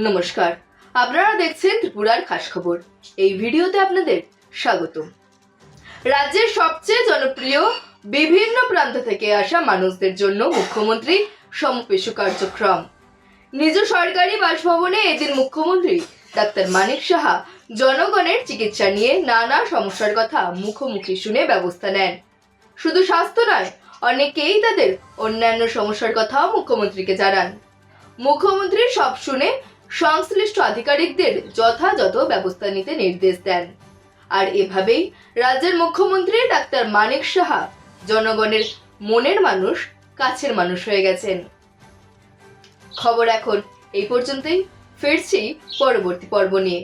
নমস্কার, আপনারা দেখছেন ত্রিপুরার খাস খবর। এই ভিডিওতে আপনাদের স্বাগত। রাজ্যের সবচেয়ে জনপ্রিয় বিভিন্ন প্রান্ত থেকে আসা মানুষদের জন্য মুখ্যমন্ত্রী সমপেশু কার্যক্রম। নিজ সরকারি বাসভবনে এদিন মুখ্যমন্ত্রী ডাক্তার মানিক সাহা জনগণের চিকিৎসা নিয়ে নানা সমস্যার কথা মুখোমুখি শুনে ব্যবস্থা নেন। শুধু স্বাস্থ্য নয়, অনেকেই তাদের অন্যান্য সমস্যার কথাও মুখ্যমন্ত্রীকে জানান। মুখ্যমন্ত্রী সব শুনে সংশ্লিষ্ট আধিকারিকদের যথাযথ ব্যবস্থা নিতে নির্দেশ দেন। আর এভাবেই রাজ্যের মুখ্যমন্ত্রী ডাক্তার মানিক সাহা জনগণের মনের মানুষ, কাছের মানুষ হয়ে গেছেন। খবর এখন এই পর্যন্তই। ফিরছি পরবর্তী পর্ব নিয়ে।